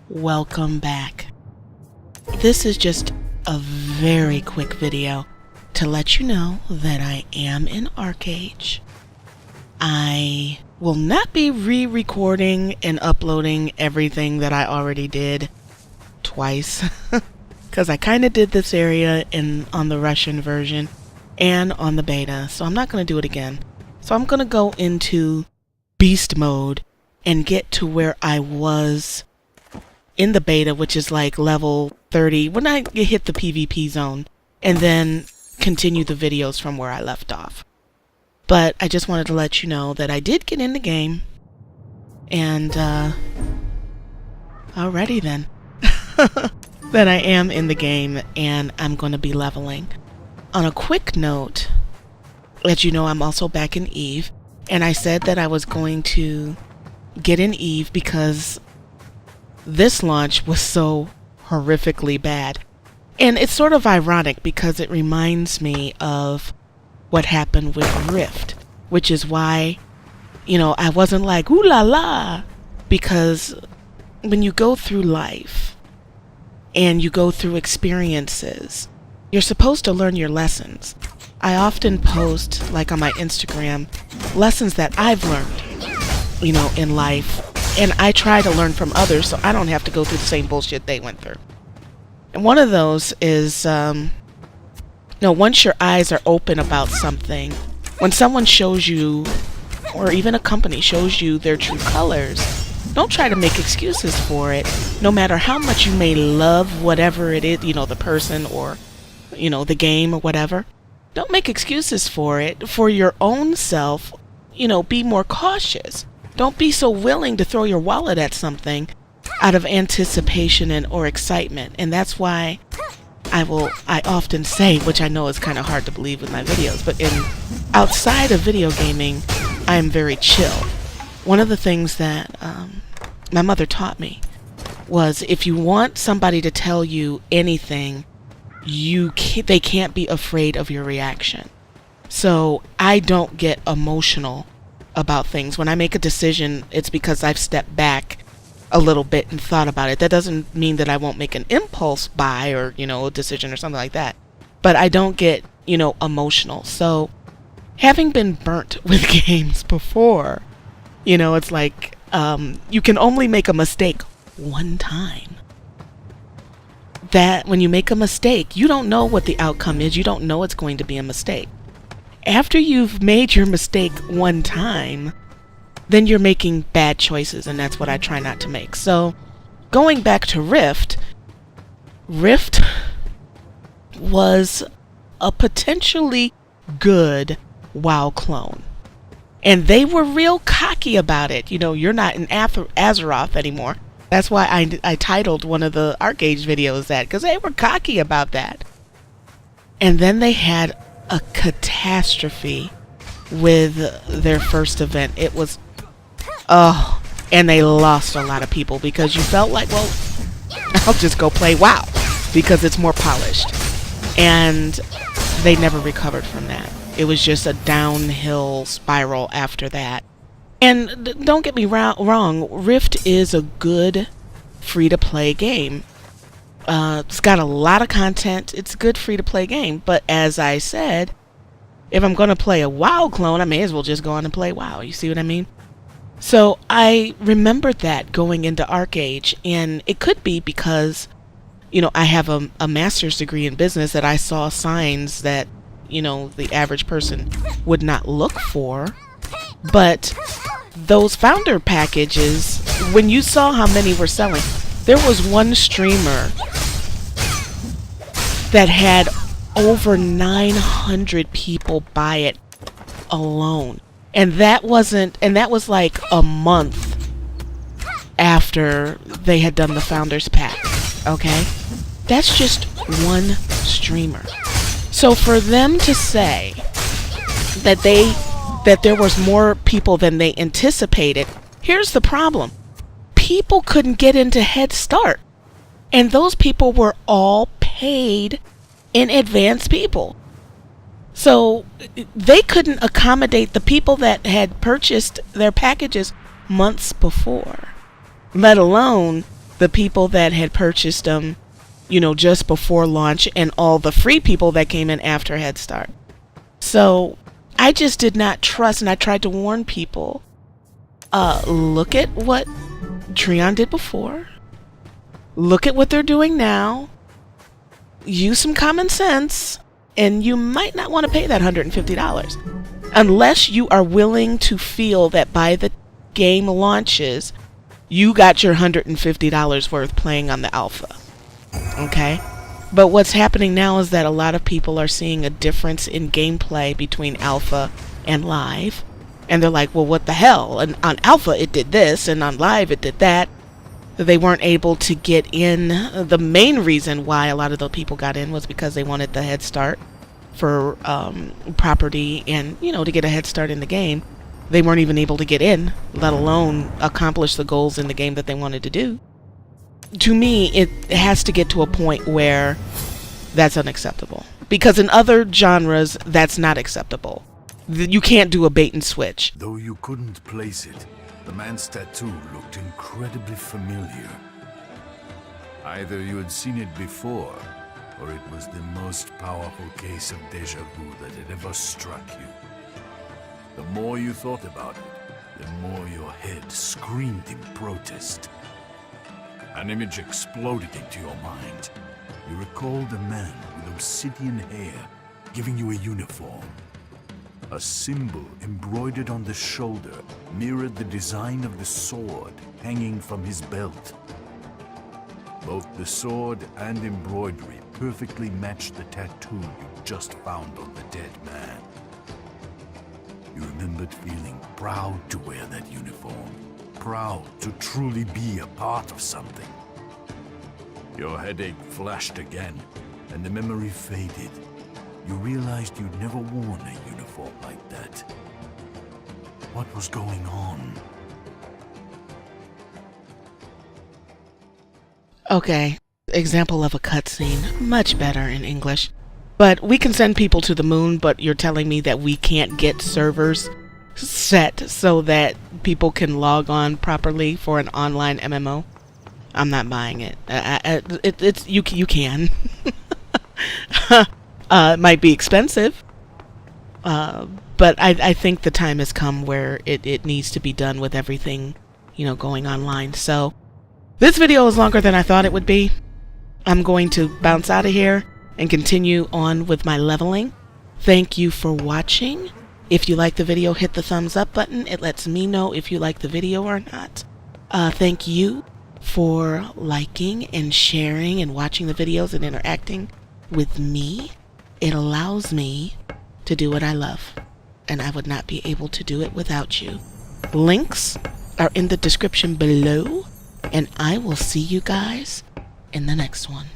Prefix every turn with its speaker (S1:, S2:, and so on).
S1: Welcome back. This is just a very quick video to let you know that I am in ArcheAge. I will not be re-recording and uploading everything that I already did twice because I kind of did this area on the Russian version and on the beta, so I'm not going to do it again. So I'm going to go into beast mode and get to where I was in the beta, which is like level 30 when I hit the PvP zone, and then continue the videos from where I left off. But I just wanted to let you know that I did get in the game, and alrighty then, that I am in the game and I'm going to be leveling. On a quick note, as you know, I'm also back in Eve, and I said that I was going to get in Eve because this launch was so horrifically bad. And it's sort of ironic because it reminds me of what happened with Rift, which is why, you know, I wasn't like, ooh la la, because when you go through life and you go through experiences, you're supposed to learn your lessons. I often post, like on my Instagram, lessons that I've learned, you know, in life. And I try to learn from others so I don't have to go through the same bullshit they went through. And one of those is, once your eyes are open about something, when someone shows you, or even a company shows you their true colors, don't try to make excuses for it, no matter how much you may love whatever it is, you know, the person or, you know, the game or whatever. Don't make excuses for it. For your own self, you know, be more cautious. Don't be so willing to throw your wallet at something out of anticipation or excitement. And that's why I often say, which I know is kind of hard to believe with my videos, but outside of video gaming, I am very chill. One of the things that my mother taught me was if you want somebody to tell you anything, they can't be afraid of your reaction. So I don't get emotional about things. When I make a decision, it's because I've stepped back a little bit and thought about it. That doesn't mean that I won't make an impulse buy or, you know, a decision or something like that. But I don't get, you know, emotional. So having been burnt with games before, you know, it's like you can only make a mistake one time. That when you make a mistake, you don't know what the outcome is. You don't know it's going to be a mistake. After you've made your mistake one time, then you're making bad choices, and that's what I try not to make. So, going back to Rift was a potentially good WoW clone. And they were real cocky about it. You know, you're not in Azeroth anymore. That's why I titled one of the ArcheAge videos that, because they were cocky about that. And then they had a catastrophe with their first event. It was, and they lost a lot of people because you felt like, well, I'll just go play WoW because it's more polished. And they never recovered from that. It was just a downhill spiral after that. And don't get me wrong, Rift is a good free-to-play game. It's got a lot of content. It's a good free-to-play game. But as I said, if I'm going to play a WoW clone, I may as well just go on and play WoW. You see what I mean? So I remembered that going into ArcheAge. And it could be because, you know, I have a master's degree in business that I saw signs that, you know, the average person would not look for. But those founder packages, when you saw how many were selling, there was one streamer that had over 900 people buy it alone. And that was like a month after they had done the founders pack. Okay? That's just one streamer. So for them to say that there was more people than they anticipated, here's the problem. People couldn't get into Head Start. And those people were all paid in advance people. So they couldn't accommodate the people that had purchased their packages months before, let alone the people that had purchased them, you know, just before launch, and all the free people that came in after Head Start. So I just did not trust, and I tried to warn people, look at what Treon did before. Look at what they're doing now. Use some common sense, and you might not want to pay that $150 unless you are willing to feel that by the game launches, you got your $150 worth playing on the alpha. Okay? But what's happening now is that a lot of people are seeing a difference in gameplay between alpha and live. And they're like, well, what the hell? And on alpha it did this, and on live it did that. They weren't able to get in. The main reason why a lot of the people got in was because they wanted the head start for property and, you know, to get a head start in the game. They weren't even able to get in, let alone accomplish the goals in the game that they wanted to do. To me, it has to get to a point where that's unacceptable. Because in other genres, that's not acceptable. You can't do a bait and switch.
S2: Though you couldn't place it, the man's tattoo looked incredibly familiar. Either you had seen it before, or it was the most powerful case of deja vu that had ever struck you. The more you thought about it, the more your head screamed in protest. An image exploded into your mind. You recalled a man with obsidian hair giving you a uniform. A symbol embroidered on the shoulder mirrored the design of the sword hanging from his belt. Both the sword and embroidery perfectly matched the tattoo you just found on the dead man. You remembered feeling proud to wear that uniform, proud to truly be a part of something. Your headache flashed again, and the memory faded. You realized you'd never worn a uniform like that. What was going on?
S1: Okay, example of a cutscene. Much better in English. But we can send people to the moon, but you're telling me that we can't get servers set so that people can log on properly for an online MMO? I'm not buying it. You can. It might be expensive, but I think the time has come where it needs to be done with everything, you know, going online. So this video is longer than I thought it would be. I'm going to bounce out of here and continue on with my leveling. Thank you for watching. If you like the video, hit the thumbs up button. It lets me know if you like the video or not. Thank you for liking and sharing and watching the videos and interacting with me. It allows me to do what I love, and I would not be able to do it without you. Links are in the description below, and I will see you guys in the next one.